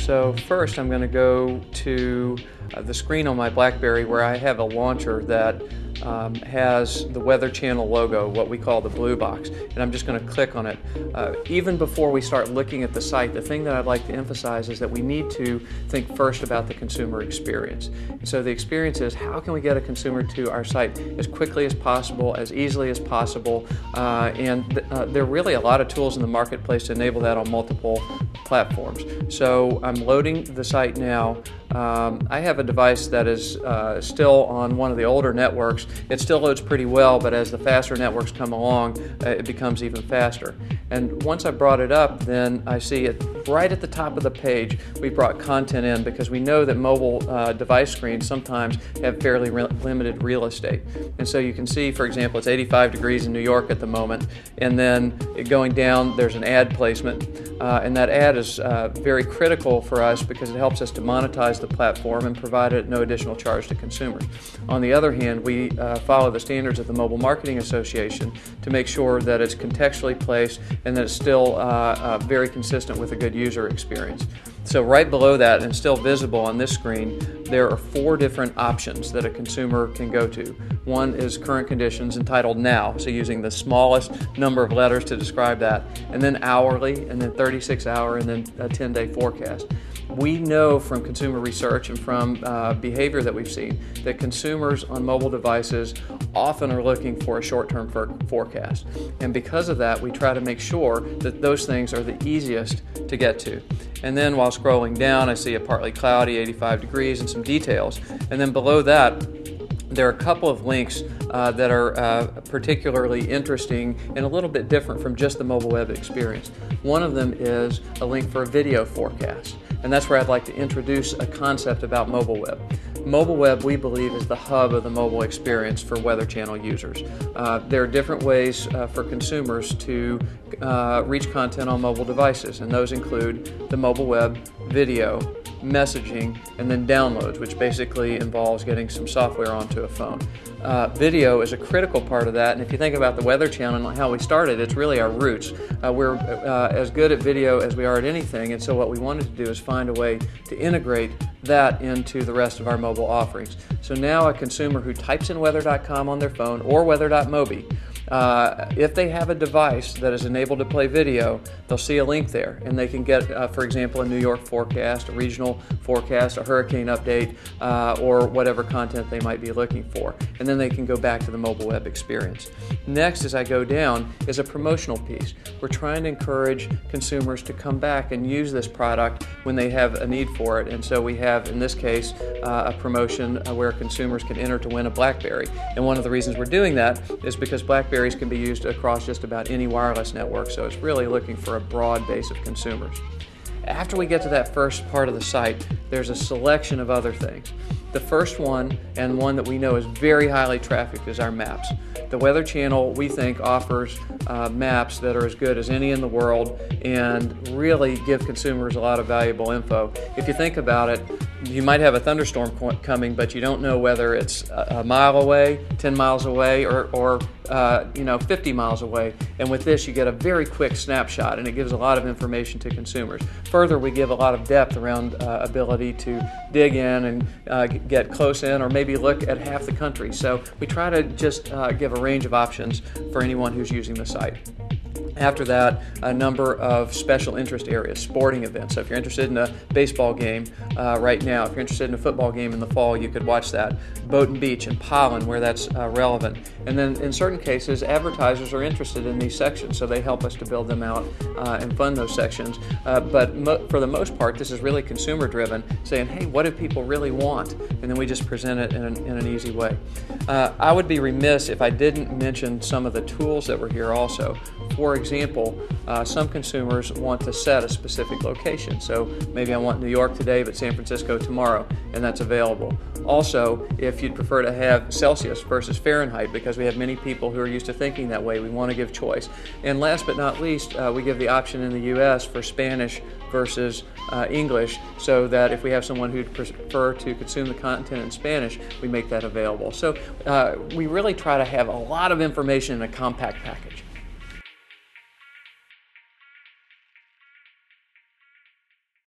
So first I'm going to go to the screen on my BlackBerry where I have a launcher that has the Weather Channel logo, what we call the blue box, and I'm just going to click on it. Even before we start looking at the site, the thing that I'd like to emphasize is that we need to think first about the consumer experience. And so the experience is, how can we get a consumer to our site as quickly as possible, as easily as possible, there are really a lot of tools in the marketplace to enable that on multiple platforms. So I'm loading the site now. I have a device that is still on one of the older networks. It still loads pretty well, but as the faster networks come along, it becomes even faster. And once I brought it up, then I see it right at the top of the page. We brought content in because we know that mobile device screens sometimes have fairly limited real estate. And so you can see, for example, it's 85 degrees in New York at the moment, and then going down, there's an ad placement. And that ad is very critical for us because it helps us to monetize the platform and provide it at no additional charge to consumers. On the other hand, we follow the standards of the Mobile Marketing Association to make sure that it's contextually placed and that it's still very consistent with a good user experience. So right below that, and still visible on this screen, there are 4 different options that a consumer can go to. One is current conditions, entitled Now, so using the smallest number of letters to describe that, and then hourly, and then 36-hour, and then a 10-day forecast. We know from consumer research and from behavior that we've seen that consumers on mobile devices often are looking for a short-term forecast. And because of that, we try to make sure that those things are the easiest to get to. And then while scrolling down, I see a partly cloudy, 85 degrees, and some details. And then below that, there are a couple of links that are particularly interesting and a little bit different from just the mobile web experience. One of them is a link for a video forecast, and that's where I'd like to introduce a concept about mobile web. Mobile web, we believe, is the hub of the mobile experience for Weather Channel users. There are different ways for consumers to reach content on mobile devices, and those include the mobile web, video, messaging, and then downloads, which basically involves getting some software onto a phone. Video is a critical part of that, and if you think about the Weather Channel and how we started, it's really our roots. We're as good at video as we are at anything, and so what we wanted to do is find a way to integrate that into the rest of our mobile offerings. So now a consumer who types in weather.com on their phone or weather.mobi, if they have a device that is enabled to play video, they'll see a link there, and they can get, for example, a New York forecast, a regional forecast, a hurricane update, or whatever content they might be looking for. And then they can go back to the mobile web experience. Next, as I go down, is a promotional piece. We're trying to encourage consumers to come back and use this product when they have a need for it. And so we have, in this case, a promotion where consumers can enter to win a BlackBerry. And one of the reasons we're doing that is because BlackBerries can be used across just about any wireless network, so it's really looking for a broad base of consumers. After we get to that first part of the site, there's a selection of other things. The first one, and one that we know is very highly trafficked, is our maps. The Weather Channel, we think, offers maps that are as good as any in the world and really give consumers a lot of valuable info. If you think about it, you might have a thunderstorm coming, but you don't know whether it's a mile away, 10 miles away, or 50 miles away. And with this, you get a very quick snapshot, and it gives a lot of information to consumers. Further, we give a lot of depth around ability to dig in and get close in, or maybe look at half the country. So we try to just give a range of options for anyone who's using the site. After that, a number of special interest areas, sporting events. So if you're interested in a baseball game right now, if you're interested in a football game in the fall, you could watch that. Boat and beach and pollen, where that's relevant. And then in certain cases, advertisers are interested in these sections, so they help us to build them out and fund those sections. But for the most part, this is really consumer driven, saying, hey, what do people really want? And then we just present it in an easy way. I would be remiss if I didn't mention some of the tools that were here also. For example, some consumers want to set a specific location. So maybe I want New York today, but San Francisco tomorrow, and that's available. Also, if you'd prefer to have Celsius versus Fahrenheit, because we have many people who are used to thinking that way, we want to give choice. And last but not least, we give the option in the U.S. for Spanish versus English, so that if we have someone who'd prefer to consume the content in Spanish, we make that available. So we really try to have a lot of information in a compact package.